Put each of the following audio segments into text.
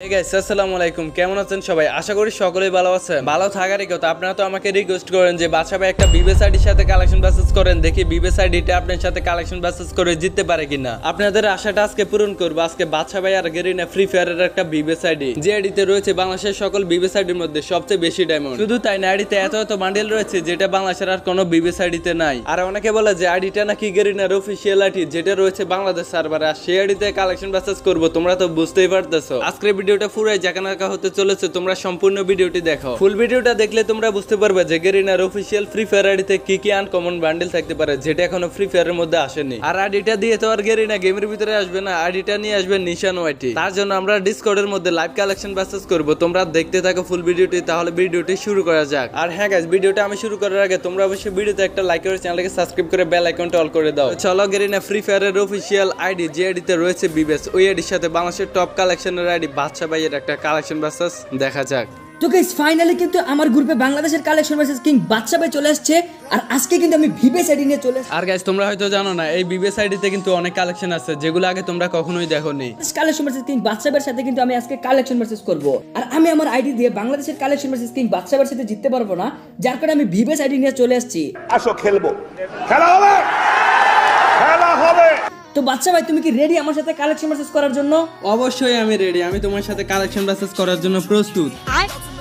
Hey guys, আসসালামু আলাইকুম। কেমন আছেন সবাই? আশা করি সকলেই ভালো আছেন। ভালো থাকারই কথা। আপনারা তো আমাকে রিকোয়েস্ট করেন যে বাদশা ভাই একটা বিবেস আইডির সাথে কালেকশন বাসেস করেন, দেখি বিবেস আইডিটা আপনার সাথে কালেকশন বাসেস করে জিততে পারে কিনা। আপনাদের আশাটা আজকে পূরণ করব। আজকে বাদশা ভাই আর গেরিনা ফ্রি ফায়ারের একটা বিবেস আইডি, যে আইডিতে রয়েছে বাংলাদেশের সকল বিবেস আইডির মধ্যে সবচেয়ে বেশি ডায়মন্ড। শুধু তাই না, আইডিতে এত এত বান্ডেল রয়েছে যেটা বাংলাদেশের আর কোনো বিবেস আইডিতে নাই। আর অনেকে বলে যে আইডিটা নাকি গেরিনার অফিসিয়াল আইডি, যেটা রয়েছে বাংলাদেশ সার্ভারে, আর সেই আইডিতে কালেকশন বাসেস করব। তোমরা তো বুঝতেই পারতেছো। আজকের ভিডিওটা পুরাই জাকানা হতে চলেছে, তোমরা সম্পূর্ণ ভিডিওটি দেখো। ফুল ভিডিওটা দেখলে তোমরা বুঝতে পারবে যে গেরিনার অফিসিয়াল ফ্রি ফায়ার আইডিতে কি কি আনকমন বান্ডেল থাকতে পারে, যেটা এখনো ফ্রি ফায়ারের মধ্যে আসেনি। আর আইডিটা দিয়ে তো আর গেরিনা গেমের ভিতরে আসবে না, আইডিটা নিয়ে আসবে নিশান ওয়াইটি। তার জন্য আমরা ডিসকর্ডের মধ্যে লাইভ কালেকশন বাসেস করব। তোমরা দেখতে থাকো ফুল ভিডিওটি, তাহলে ভিডিওটি শুরু করা যাক। আর হ্যাঁ গাইস, ভিডিওটা আমি শুরু করার আগে তোমরা অবশ্যই ভিডিওতে একটা লাইক করে চ্যানেলকে সাবস্ক্রাইব করে বেল আইকনটা অল করে দাও। চলো গেরিনা ফ্রি ফায়ারের অফিসিয়াল আইডি, যে আইডিতে রয়েছে বিবেস, ওই আইডির সাথে বাংলাদেশের টপ কালেকশনের আইডি বাদশা ভাইয়ের একটা কালেকশন বাসেস দেখা যাক। তো গাইস ফাইনালি কিন্তু আমার গ্রুপে বাংলাদেশের কালেকশন ভার্সেস কিং বাদশা ভাই চলে আসছে, আর আজকে কিন্তু আমি ভিভেস আইডি নিয়ে চলে আসছি। আর গাইস, তোমরা হয়তো জানো না, এই বিবেস আইডিতে কিন্তু অনেক কালেকশন আছে যেগুলো আগে তোমরা কখনোই দেখোনি। কালেকশন ভার্সেস কিং বাদশা ভাইয়ের সাথে কিন্তু আমি আজকে কালেকশন ভার্সেস করব, আর আমি আমার আইডি দিয়ে বাংলাদেশের কালেকশন ভার্সেস কিং বাদশা ভাইয়ের সাথে জিততে পারবো না, যার কারণে আমি ভিভেস আইডি নিয়ে চলে আসছি। আসো খেলবো, খেলা হবে, খেলা হবে। তো বাদশা ভাই, তুমি কি রেডি আমার সাথে কালেকশন ভার্সেস করার জন্য? অবশ্যই আমি রেডি, আমি তোমার সাথে কালেকশন বাসেস করার জন্য প্রস্তুত।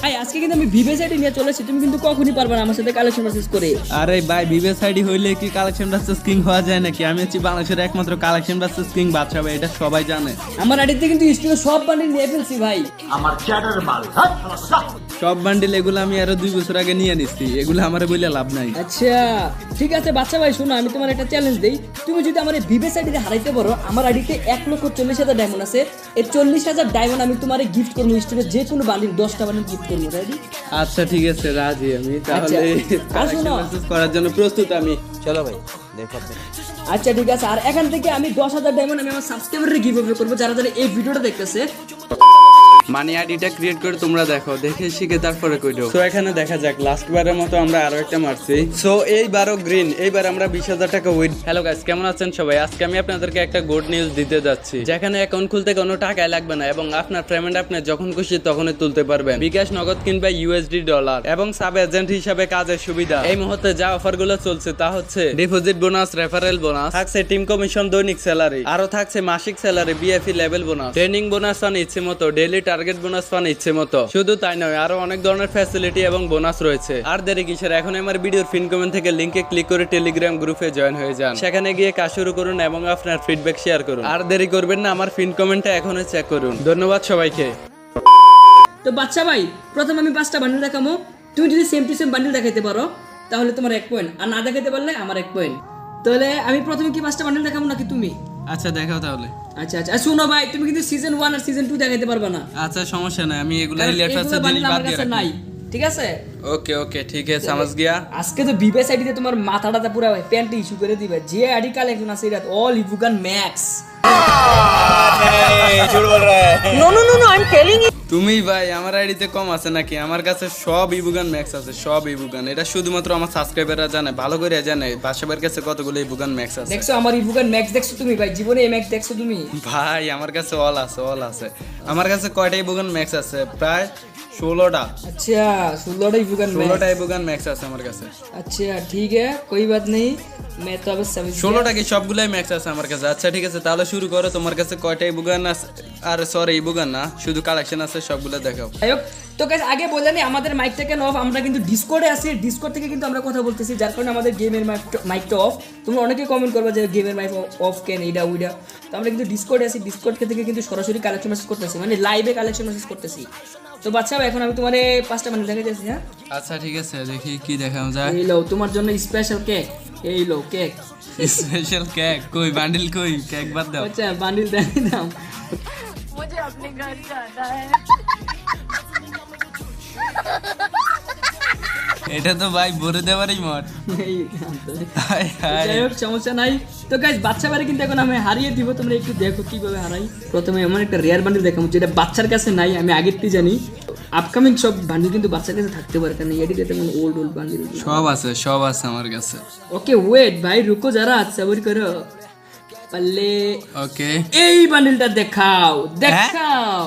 ভাই আজকে কিন্তু আমি ভিভেস আইডি নিয়ে চলে আসছি, তুমি কিন্তু কখনই পারবে না আমার সাথে কালেকশন ভার্সেস করে। আরে ভাই, বিবেস আইডি হইলে কি কালেকশন বাসেস কিং হওয়া যায় নাকি? আমি হচ্ছি বাংলাদেশের একমাত্র কালেকশন বাসেস কিং বাদশা ভাই, এটা সবাই জানে। আমার আইডিতে কিন্তু স্টোরে সব বান্ডিল নিয়ে ফেলছি ভাই। আমার চ্যাটার মাল সব বান্ডিল এগুলো আমি আরো 2 বছর আগে নিয়ে নিচ্ছি, এগুলো আমার বলে লাভ নাই। আচ্ছা ঠিক আছে বাদশা ভাই, শোনো আমি তোমার একটা চ্যালেঞ্জ দেই। তুমি যদি আমার এই ভিভেস আইডিতে হারাইতে পারো, আমার আইডিতে 1,40,000 ডায়মন্ড আছে, এই 40,000 ডায়মন্ড আমি তোমার গিফট করবো। স্টোরে যে কোনো বান্ডিল 10টা বান্ডিল গিফট করবো। রেডি? আচ্ছা ঠিক আছে, রাজি আমি। তাহলে আসো না। কালেকশন বাসেস করার জন্য প্রস্তুত আমি। চলো ভাই দেখো। আচ্ছা ঠিক আছে, আর এখান থেকে আমি 10,000 ডায়মন্ড আমি আমার সাবস্ক্রাইবারে গিভ অ্যাওয়ে করবো, যারা যারা এই ভিডিওটা দেখতেছে। মানি আইডিটা ক্রিয়েট করে তোমরা দেখো, দেখে শিখে তারপরে কইরো। সো এখানে দেখা যাক, লাস্ট বারের মতো আমরা আরো একটা মারছি। সো এইবারও গ্রিন, এইবার আমরা 20,000 টাকা উইন। হ্যালো গাইস, কেমন আছেন সবাই? আজকে আমি আপনাদেরকে একটা গুড নিউজ দিতে যাচ্ছি, যেখানে অ্যাকাউন্ট খুলতে কোনো টাকাই লাগবে না এবং আপনার পেমেন্ট আপনি যখন খুশি তখনই তুলতে পারবেন। বিকাশ, নগদ কিংবা ইউএসডি ডলার, এবং সাব এজেন্ট হিসাবে কাজের সুবিধা। এই মুহূর্তে যা অফার গুলো চলছে তা হচ্ছে ডিপোজিট বোনাস, রেফারেল বোনাস, থাকছে টিম কমিশন, দৈনিক স্যালারি, আরো থাকছে মাসিক salary, বিএফই level bonus, training bonus পান ইচ্ছে মতো, ডেইলি টার্গেট বোনাস পান ইচ্ছে মতো। শুধু তাই নয়, আরো অনেক ধরনের ফ্যাসিলিটি এবং বোনাস রয়েছে। আর দেরি কিসের, এখন আমার ভিডিওর পিন কমেন্ট থেকে লিংকে ক্লিক করে টেলিগ্রাম গ্রুপে জয়েন হয়ে যান। সেখানে গিয়ে কাজ শুরু করুন এবং আপনার ফিডব্যাক শেয়ার করুন। আর দেরি করবেন না, আমার পিন কমেন্টটা এখনই চেক করুন। ধন্যবাদ সবাইকে। তো বাদশা ভাই, প্রথম আমি 5টা বান্ডিল দেখাবো। তুমি যদি সেম টু সেম বান্ডিল দেখাইতে পারো তাহলে তোমার 1 পয়েন্ট, আর না দেখাইতে পারলে আমার 1 পয়েন্ট। তাহলে আমি প্রথমে কি 5টা বান্ডিল দেখাবো নাকি তুমি? আচ্ছা দেখাও তাহলে। আচ্ছা আচ্ছা, আর শোনো ভাই, তুমি কিন্তু সিজন 1 আর সিজন 2 দেখাইতে পারবে না। আচ্ছা সমস্যা নাই, আমি এগুলা কারণ লেট আছে এগুলো দিন বান্ডিল বাদ আমার দিয়ে কাছে রাখি। নাই, ঠিক আছে? ওকে ওকে ঠিক আছে, समझ गया। আজকে তো ভিভেস আইডিতে তোমার মাথাটা পুরো প্যান্ট ইস্যু করে দিবে। যে আইডি কালেকশন আছে এটা অল ইভুগান ম্যাক্স। झूठ बोल रहा है। No no no no, I am telling you. তুমি ভাই, আমার আইডিতে কম আছে নাকি? আমার কাছে সব ইবুগান ম্যাক্স আছে, সব ইবুগান। এটা শুধুমাত্র আমার সাবস্ক্রাইবাররা জানে, ভালো করে জানে বাসাবার কাছে কতগুলো ইবুগান ম্যাক্স আছে। দেখছো আমার ইভুগান ম্যাক্স? দেখছো তুমি ভাই, জীবনে এই ম্যাক্স দেখছো তুমি? ভাই আমার কাছে অল আছে, অল আছে। আমার কাছে কয়টা ইবুগান ম্যাক্স আছে? প্রায় 16টা। अच्छा 16টা ইভুগান ম্যাক্স। 16টা ইবুগান ম্যাক্স আছে আমার কাছে। अच्छा ठीक है, कोई बात नहीं, मैं तो अब समझ गया। 16টা কি সবগুলাই ম্যাক্স আছে আমার কাছে? আচ্ছা ঠিক আছে, তাহলে শুরু করো। তোমার কাছে কয়টা ইবুগান আছে? আর সরি, ইবুগান না, শুধু কালেকশন আছে, সবগুলো দেখাও। যাই হোক, তো গাইস আগে বললেন আমাদের মাইকটা কেন অফ? আমরা কিন্তু ডিসকর্ডে আছি, ডিসকর্ড থেকে কিন্তু আমরা কথা বলতেছি, যার কারণে আমাদের গেমের মাইকটা অফ। তোমরা অনেকে কমেন্ট করবে যে গেমের মাইক অফ কেন, এইটা ওইটা। তো আমরা কিন্তু ডিসকর্ডে আছি, ডিসকর্ড থেকে কিন্তু সরাসরি কালেকশন মেসেজ করতেছি, মানে লাইভে কালেকশন মেসেজ করতেছি। তো বাচ্চা এখন আমি তোমার 5টা বান্ডিল দেখে যাচ্ছি। হ্যাঁ আচ্ছা ঠিক আছে, দেখি কি দেখাও যায়। এই লো তোমার জন্য স্পেশাল কেক, এই লো কেক। স্পেশাল কেক কই? বান্ডিল কই? কেক বাদ দাও। আচ্ছা বান্ডিল দেখাই দাও। मुझे अपने घर जाना है। এটা তো ভাই ভরে দেওয়ারই মত। এই হাই হাই। যাই হোক, সমস্যা নাই। তো গাইস বাচ্চা বাড়ি কিন্তু এখন আমি হারিয়ে দিব, তোমরা একটু দেখো কিভাবে হারাই। প্রথমে এমন একটা রেয়ার বান্ডিল দেখাবো যেটা বাচ্চার কাছে নাই, আমি আগেরটি জানি। আপকামিং সব বান্ডিল কিন্তু বাচ্চার কাছে থাকতে পারে, কারণ এডিতে তেমন ওল্ড বান্ডিল সব আছে, সব আছে আমার কাছে। ওকে ওয়েট ভাই, রুকো যারা, সবর করো। পারলে ওকে এই বান্ডিলটা দেখাও, দেখাও।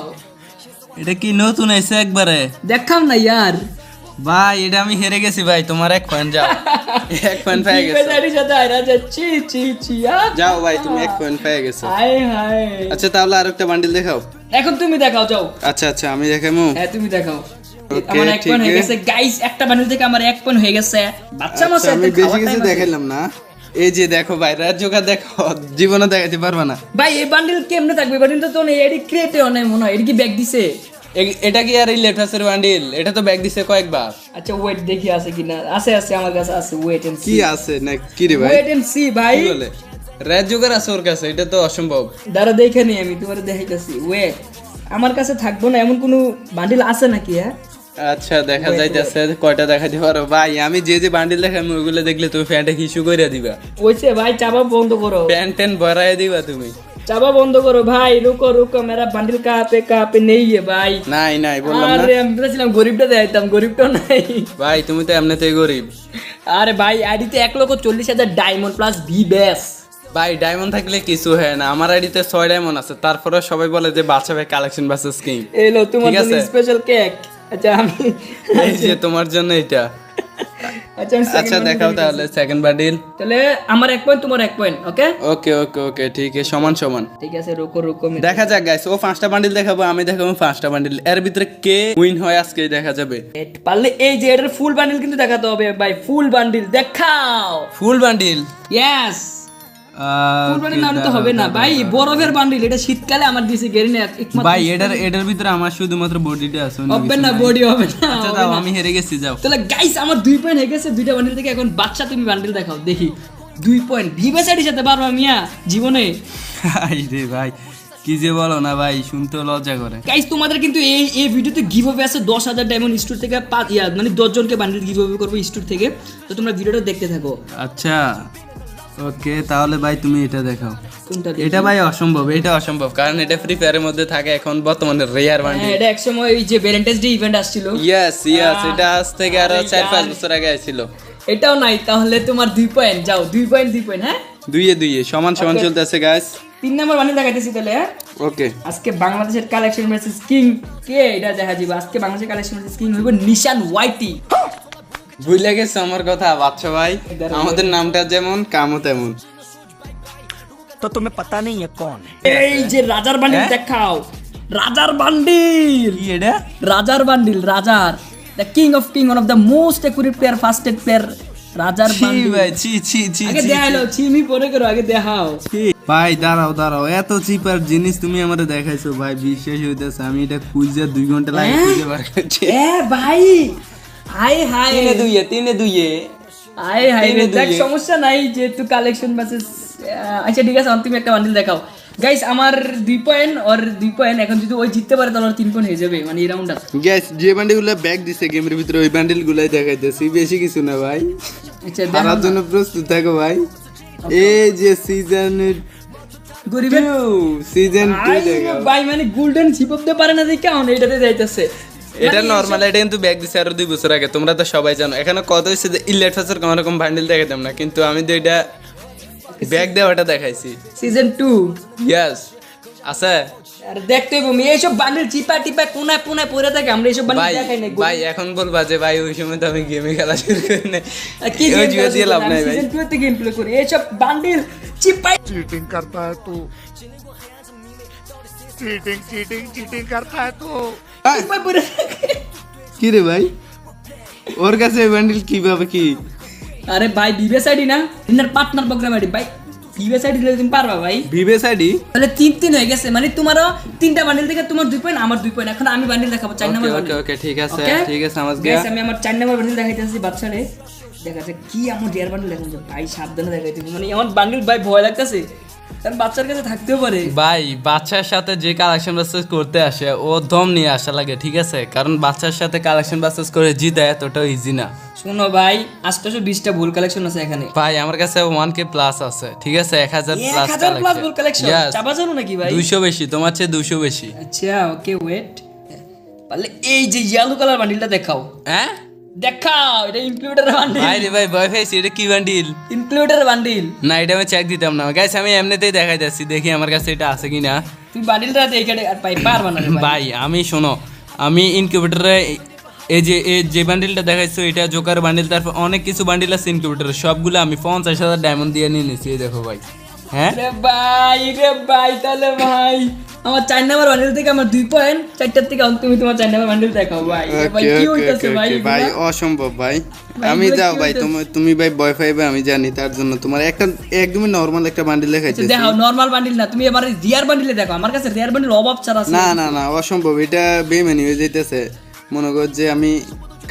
এটা কি নতুন আইছে একবারে? দেখাম না ইয়ার। ভাই এটা আমি হেরে গেছি ভাই, তোমার এক পয়েন্ট যাও। এক পয়েন্ট পেয়ে গেছো। বিবেসাইডির সাথে আয়রা যাচ্ছি, চি চি যাও ভাই, তুমি এক পয়েন্ট পেয়ে গেছো। হায় হায়। আচ্ছা তাহলে আরেকটা বান্ডিল দেখাও। এখন তুমি দেখাও, যাও। আচ্ছা আচ্ছা আমি দেখামু। হ্যাঁ তুমি দেখাও। Okay, আমার এক পয়েন্ট হয়ে ঠিক গেছে গাইস, একটা বান্ডিল থেকে আমার এক পয়েন্ট হয়ে গেছে। বাচ্চা মাছ আচ্ছা, আমি বেশি কিছু দেখাইলাম না। এই যে দেখো ভাই, রাজযোগা দেখো, জীবনে দেখাতে পারবা না ভাই। এই বান্ডিল কেমনে থাকবে? বান্ডিল তো নেই, এডি ক্রিয়েটে অনেক মনে হয়। এডি কি ব্যাগ দিছে? এটা কি আর এই লেটাসের বান্ডিল? এটা তো ব্যাগ দিছে কয়েকবার। আচ্ছা ওয়েট দেখি আছে কিনা। আছে আছে, আমার কাছে আছে। ওয়েট এন্ড কি আছে না কি রে ভাই? ওয়েট এন্ড সি ভাই। কি বলে রাজযোগার আছে ওর কাছে? এটা তো অসম্ভব। দাঁড়া দেখে নি, আমি তোমার দেখাইতেছি। ওয়েট, আমার কাছে থাকবো না এমন কোনো বান্ডিল আছে নাকি? হ্যাঁ আচ্ছা দেখা যাইতেছে কয়টা দেখাতে পারো ভাই? আমি যে যে বান্ডিল দেখাম ওইগুলো দেখলে তুমি প্যান্টে হিসু করে দিবা। ওইছে ভাই, চাপা বন্ধ করো। প্যান্ট ট্যান্ট ভরাই দিবা তুমি। চাপা বন্ধ করো ভাই। রুকো রুকো, মেরা বান্ডিল কहाँ पे नहीं है ভাই। নাই নাই বললাম না। আরে আমি বলেছিলাম গরিবটা দেখাইতাম, গরিবটা নাই ভাই তুমি তো এমনিতেই গরিব। আরে ভাই আইডিতে 1,40,000 ডায়মন্ড প্লাস ভি বেস। ভাই ডায়মন্ড থাকলে কিছু হয় না। আমার আইডিতে 6 ডায়মন্ড আছে, তারপরে সবাই বলে যে বাচ্চা ভাই কালেকশন ভার্সেস কিং। এলো তোমার ঠিক জন্য আছে। Special cake. আচ্ছা আমি এই যে তোমার জন্য এটা। আচ্ছা আমি আচ্ছা second দেখাও bundle তাহলে সেকেন্ড বান্ডিল। তাহলে আমার 1 পয়েন্ট, তোমার 1 পয়েন্ট। ওকে ওকে ওকে ওকে ঠিক আছে, সমান সমান। ঠিক আছে, রুকো রুকো। দেখা যাক গাইস, ও 5টা বান্ডিল দেখাবো, আমি দেখাবো 5টা বান্ডিল। এর ভিতরে কে উইন হয় আজকেই দেখা যাবে। পারলে এই যে এটার ফুল বান্ডিল কিন্তু দেখাতে হবে ভাই। ফুল বান্ডিল দেখাও। ফুল বান্ডিল ইয়েস, ফুল বান্ডিল না হলে তো হবে না ভাই। বরফের বান্ডিল, এটা শীতকালে আমার দিছে গেরিনে একমাত্র। ভাই এটার ভিতরে আমার শুধুমাত্র বডিটা আছে, অন্য হবে কিছু না, নাই। বডি হবে না। আচ্ছা হবে দাও, না। আমি হেরে গেছি, যাও। তাহলে গাইস আমার 2 পয়েন্ট হয়ে গেছে দুইটা বান্ডিল থেকে। এখন বাচ্চা তুমি বান্ডিল দেখাও দেখি। 2 পয়েন্ট ভিভেসাইডির সাথে পারবা মিয়া জীবনে? ভাই রে ভাই, কি যে বলো না ভাই, শুনতে লজ্জা করে। গাইস তোমাদের কিন্তু এই ভিডিওতে গিভ অ্যাওয়ে আছে 10,000 ডায়মন্ড স্টোর থেকে। মানে 10 জনকে বান্ডিল গিভ অ্যাওয়ে করব স্টোর থেকে। তো তোমরা ভিডিওটা দেখতে থাকো। আচ্ছা ওকে, তাহলে ভাই তুমি এটা দেখাও। কোনটা? এটা ভাই অসম্ভব, এটা অসম্ভব, কারণ এটা ফ্রি ফায়ারের মধ্যে থাকে এখন বর্তমানে রেয়ার বান্ডিল। এটা একসময় ওই যে ভ্যালেন্টাইন্স ডে ইভেন্ট আসছিল। ইয়েস ইয়েস, এটা আজ থেকে আরো 4-5 বছর আগে ছিল। এটাও নাই, তাহলে তোমার 2 পয়েন্ট। যাও 2 পয়েন্ট 2 পয়েন্ট। হ্যাঁ দুইয়ে সমান সমান Okay. চলতেছে গাইস। 3 নাম্বার বান্ডিল দেখাইতেছি তাহলে। হ্যাঁ ওকে আজকে বাংলাদেশের কালেকশন ভার্সেস কিং কে এটা দেখা যাবে। আজকে বাংলাদেশের কালেকশন ভার্সেস কিং হইব নিশান ওয়াইটি। ভুলে গেছে আমার কথা বাচ্চা ভাই, আমাদের নামটা যেমন কামও তেমন। तो तुम्हें पता नहीं है कौन है। এই যে রাজার বান্ডিল দেখাও। রাজার বান্ডিল, কি এটা? রাজার বান্ডিল, রাজার the king of king, one of the most accurate player, ফাস্টেড player. রাজার ছি বান্ডিল ভাই, ছি ছি ছি আগে ছি, দেখাইলো, চিমি পরে করো, আগে দেখাও। ছি। ভাই দাঁড়াও দাঁড়াও, এত চিপার জিনিস তুমি আমারে দেখাইছো ভাই, বিশ্বাস হইতেছে আমি এটা খুঁজে 2 ঘন্টা লাগে হ্যাঁ? খুঁজে বার করছি। এ ভাই হাই হাই তিনে দুইয়ে হাই হাই রে, তিনে দেখ দুইয়ে। সমস্যা নাই যেহেতু কালেকশন ভার্সেস। আচ্ছা ঠিক আছে, এখন তুমি একটা বান্ডিল দেখাও। গাইস আমার 2 পয়েন্ট আর 2 পয়েন্ট। এখন যদি ওই জিততে পারে তাহলে 3 পয়েন্ট হয়ে যাবে, মানে এই রাউন্ডটা। গ্যাস যে বান্ডিলগুলো ব্যাগ দিছে গেমের ভিতরে, ওই বান্ডিলগুলাই দেখাইতেছি, বেশি কিছু না ভাই। আচ্ছা হারার জন্য প্রস্তুত থাকো ভাই। এই যে সিজন গরিবের 2 দেখাও। ভাই মানে গোল্ডেন চিপতে পারে না দেখে এখন এটাতে যাইতেছে। এটা নরমাল, এটা কিন্তু ব্যাগ দিছে আরো 2 বছর আগে, তোমরা তো সবাই জানো। এখানে কত হইছে যে ইলেট ফাসের কোন রকম বান্ডিল দেখাইতাম না, কিন্তু আমি তো এটা ব্যাগ দেওয়াটা দেখাইছি। সিজন 2 ইয়েস আছে। আর দেখতে হইব আমি এইসব বান্ডিল চিপা টিপা কোনায় কোনায় পড়ে থাকে। আমরা এইসব বান্ডিল ভাই দেখাই নাই। ভাই এখন বলবা যে ভাই ওই সময় তো আমি গেমে খেলা শুরু করি নাই, কি ওই জুয়া দিয়ে লাভ নাই ভাই। সিজন 2 তে গেম প্লে করি। এইসব বান্ডিল চিপাই चीटिंग करता है तू चीटिंग चीटिंग चीटिंग करता है तू চিপাই পড়ে থাকে। কি রে ভাই, ওর কাছে এই বান্ডিল কিভাবে কি? আরে ভাই বিবেসাইডি না, ইনার পার্টনার প্রোগ্রাম আইডি ভাই। বিবেসাইডি দিলে তুমি পারবা ভাই। ভিভেস আইডি। তাহলে 3-3 হয়ে গেছে, মানে তোমারও 3টা বান্ডিল থেকে তোমার 2 পয়েন্ট, আমার 2 পয়েন্ট। এখন আমি বান্ডিল দেখাবো 4 নাম্বার ওকে বান্ডিল। ওকে ঠিক আছে Okay? ঠিক আছে, समझ Guys, गया। আমি আমার 4 নাম্বার বান্ডিল দেখাইতেছি বাচ্চারে। দেখা যাক কি আমার ডিয়ার বান্ডিল এখন ভাই, সাবধানে দেখাইতে। মানে আমার বান্ডিল ভাই ভয় লাগতেছে, কারণ বাচ্চার কাছে থাকতেও পারে। ভাই বাচ্চার সাথে যে কালেকশন বাসেস করতে আসে ও দম নিয়ে আসা লাগে, ঠিক আছে? কারণ বাচ্চার সাথে কালেকশন বাসেস করে জিতা এতটাও ইজি না। শোনো ভাই 820টা ভুল কালেকশন আছে এখানে। ভাই আমার কাছে 1k প্লাস আছে, ঠিক আছে? 1000 প্লাস 1000 প্লাস ভুল কালেকশন। চাপা জানো নাকি ভাই? 200 বেশি, তোমার চেয়ে 200 বেশি। আচ্ছা ওকে ওয়েট। তাহলে এই যে ইয়েলো কালার বান্ডিলটা দেখাও। হ্যাঁ দেখাও, এটা ইনক্লুডের বান্ডিল। ভাই রে ভাই ভয় পেয়েছি, এটা কি বান্ডিল? ইনক্লুডের বান্ডিল না এটা আমি চেক দিতাম না গাইস, আমি এমনিতেই দেখাইতেছি, দেখি আমার কাছে এটা আছে কিনা। তুই বান্ডিলটা এখানে আর পারবা না রে ভাই। ভাই আমি শোনো, আমি ইনকিউবেটরে এই যে বান্ডিলটা দেখাইছো এটা জোকার বান্ডিল, তারপর অনেক কিছু বান্ডিল আছে ইনকিউবেটরে, সবগুলো আমি 50,000 ডায়মন্ড দিয়ে নিয়ে নিছি। এই দেখো ভাই, হ্যাঁ রে ভাই তাহলে ভাই আমার 4 নাম্বার বান্ডিল থেকে আমার 2 পয়েন্ট, 4টার থেকে তুমি তোমার 4 নাম্বার বান্ডিল দেখাও ভাই। ভাই কি হইতাছে ভাই? ভাই অসম্ভব ভাই, আমি যাও ভাই, তুমি ভাই ভয় পাইবে আমি জানি, তার জন্য তোমার একটা একদমই নরমাল একটা বান্ডিল দেখাইতেছি। দেখাও নরমাল বান্ডিল না, তুমি এবারে রিয়ার বান্ডিলে দেখো। আমার কাছে রিয়ার বান্ডিল অভাব ছাড়া আছে। না না না অসম্ভব, এটা বেমানি হয়ে যাইতেছে। মনে কর যে আমি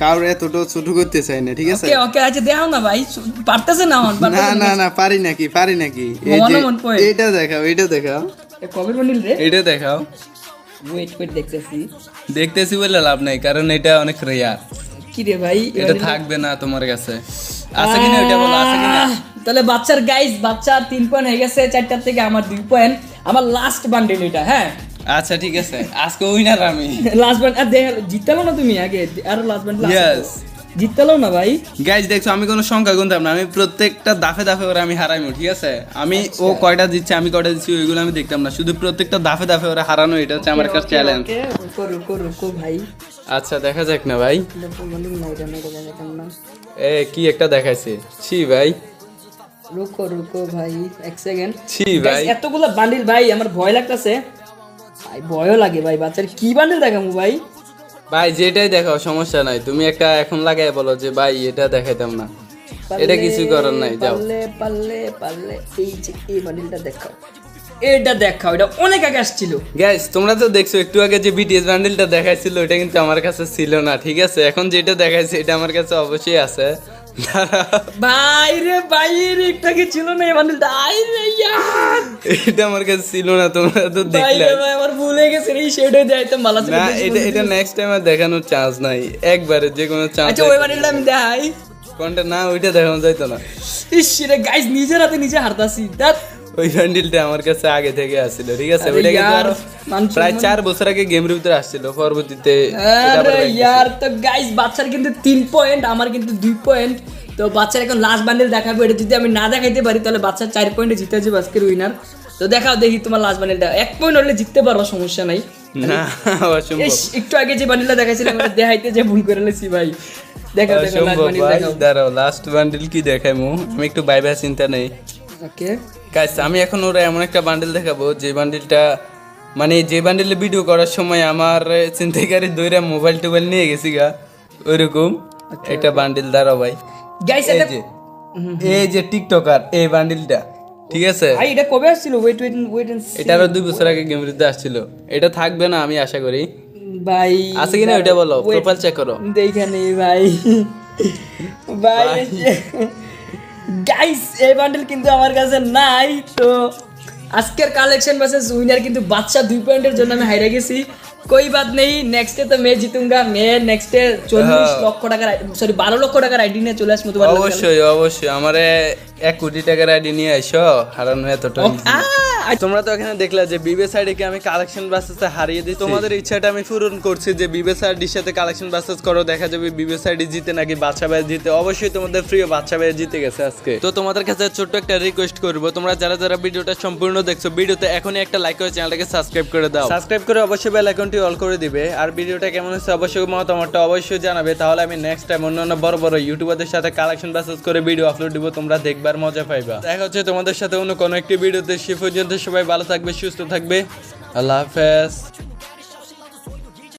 কাউরে এতটা ছোট করতে চাই না, ঠিক আছে? ওকে ওকে আচ্ছা দেখাও না ভাই, পারতেছে না আমার না না না পারি নাকি এই যে এটা দেখাও, এটা দেখাও, কবে বান্ডিল রে? এটা দেখাও। ওয়েট দেখতেছি বলে লাভ নাই, কারণ এটা অনেক রেয়ার, কি রে ভাই এটা থাকবে না তোমার কাছে। আছে কিনা ওটা বলো, আছে কিনা? তাহলে বাচ্চার গাইস, বাচ্চার 3 পয়েন্ট হয়ে গেছে, 4টার থেকে আমার 2 পয়েন্ট। আমার লাস্ট বান্ডিল এটা, হ্যাঁ আচ্ছা ঠিক আছে, আজকে উইনার আমি। লাস্ট বান্ড আর দেখ জিততালো না তুমি আগে, আর লাস্ট বান্ড Yes. জিততালো না ভাই। গাইজ দেখছো, আমি কোনো সংখ্যা গুনতাম না, আমি প্রত্যেকটা দাফে দাফে ওরা আমি হারাইমু, ঠিক আছে? আমি ও কয়টা দিচ্ছে আমি কয়টা দিচ্ছি ওইগুলো আমি দেখতাম না, শুধু প্রত্যেকটা দাফে দাফে ওরা হারানো, এটা হচ্ছে আমার কাছে চ্যালেঞ্জ। করো ভাই। আচ্ছা দেখা যাক না ভাই, বান্ডিল নাই না। কি একটা দেখাইছে, ছি ভাই, রুকো ভাই, এক সেকেন্ড। ছি ভাই, এতগুলো বান্ডিল ভাই, আমার ভয় লাগতেছে ভাই, ভয়ও লাগে ভাই। বাচ্চার কি বান্ডিল দেখামু ভাই? ভাই যেটাই দেখাও সমস্যা নাই, তুমি একটা এখন লাগাই বলো যে ভাই এটা দেখাইতাম না, এটা কিছু করার নাই, যাও। পারলে এই যে এই বান্ডিলটা দেখাও, এটা দেখাও, এটা অনেক আগে আসছিল। গাইস তোমরা তো দেখছো একটু আগে যে বিটিএস বান্ডেলটা দেখাইছিল, এটা কিন্তু আমার কাছে ছিল না, ঠিক আছে? এখন যেটা দেখাইছে এটা আমার কাছে অবশ্যই আছে। ভাই রে একটা কি ছিল না এই বান্ডিলটা? আই রে ইয়ার, এটা আমার কাছে ছিল না, তোমরা তো ভাই দেখলে। রে ভাই আমার ভুলে গেছে, এই শেডে যাইতে ভালো ছিল। না এটা নেক্সট টাইম আর দেখানোর চান্স নাই, একবারে যে কোনো চান্স। আচ্ছা ওই বান্ডিলটা আমি দেখাই কোনটা? না ওইটা দেখানো যাইতো না। ইস রে গাইস, নিজের হাতে নিজে হারতাছি। দ্যাট ওই বান্ডিলটা আমার কাছে আগে থেকে আসছিল, ঠিক আছে? আরে ওইটা কিন্তু ইয়ার, আরো প্রায় 4 বছর আগে গেমের ভিতরে আসছিল, পরবর্তীতে এটা আবার আরে back ইয়ার। তো গাইস বাচ্চার কিন্তু 3 পয়েন্ট, আমার কিন্তু 2 পয়েন্ট। তো বাচ্চার এখন লাস্ট বান্ডেল দেখাবো, এটা যদি আমি না দেখাইতে পারি তাহলে বাচ্চার 4 পয়েন্টে জিতে যাবে আজকের উইনার। তো দেখাও দেখি তোমার লাস্ট বান্ডেলটা, 1 পয়েন্ট হলে জিততে পারো, সমস্যা নাই। না অসম্ভব, ইস, একটু আগে যে বান্ডেলটা দেখাইছিলাম ওটা দেখাইতে যে ভুল করে লেছি ভাই। দেখাও লাস্ট অসম্ভব বান্ডেল ভাই। দেখাও। দাঁড়াও লাস্ট বান্ডেল কি দেখাইমু, আমি একটু বাইবা চিন্তা নেই। ওকে গাইস আমি এখন ওরা এমন একটা বান্ডেল দেখাবো যে বান্ডেলটা মানে যে বান্ডেলে ভিডিও করার সময় আমার চিন্তাকারী দইরা মোবাইল টোবাইল নিয়ে গেছি গা, ওইরকম একটা বান্ডেল। দাঁড়াও ভাই, গাইস এই এটা যে এই যে টিকটকার এই বান্ডেলটা, ঠিক আছে? ভাই এটা কবে আসছিল? Wait and see. এটা আরো 2 বছর আগে গেমের ভিতরে আসছিল, এটা থাকবে না আমি আশা করি। ভাই আছে কিনা ওইটা বলো, প্রোফাইল চেক করো। দেখেনি ভাই। ভাই গাইস এই বান্ডেল কিন্তু আমার কাছে নাই। তো আজকের কালেকশন ভার্সেস উইনার কিন্তু বাচ্চা 2 পয়েন্টের জন্য আমি হাইরা গেছি। कोई बात नहीं, नेक्स्ट डे तो मैं जीतूंगा। मैं नेक्स्ट डे 40 লক্ষ টাকার সরি 12 লক্ষ টাকার আইডি নিয়ে চলে আসবো তোমার কাছে। অবশ্যই অবশ্যই, আমারে 1 কোটি টাকার আইডি নিয়ে আইসো, হারানো এতটা তোমরা তো এখানে দেখলা যে বিবেস আইডিকে আমি কালেকশন বাসেসে হারিয়ে দিই। তোমাদের ইচ্ছাটা আমি পূরণ করছি যে বিবেস আইডির সাথে কালেকশন বাসেস করো, দেখা যাবে বিবেস আইডি জিতে নাকি বাচ্চা ভাই জিতে। অবশ্যই তোমাদের প্রিয় বাচ্চা ভাই জিতে গেছে আজকে। তো তোমাদের কাছে ছোট্ট একটা রিকোয়েস্ট করবো, তোমরা যারা যারা ভিডিওটা সম্পূর্ণ দেখছো, ভিডিওতে এখনই একটা লাইক করে চ্যানেলটাকে সাবস্ক্রাইব করে দাও। সাবস্ক্রাইব করে অবশ্যই বেল আইকনটি অল করে দিবে। আর ভিডিওটা কেমন হচ্ছে অবশ্যই মতামতটা অবশ্যই জানাবে, তাহলে আমি নেক্সট টাইম অন্যান্য বড় বড় ইউটিউবারদের সাথে কালেকশন বাসেস করে ভিডিও আপলোড দিব, তোমরা দেখবার মজা পাইবা। দেখা হচ্ছে তোমাদের সাথে অন্য কোনো একটি ভিডিওতে। সে পর্যন্ত সবাই ভালো থাকবে, সুস্থ থাকবে, আল্লাহ হাফেজ।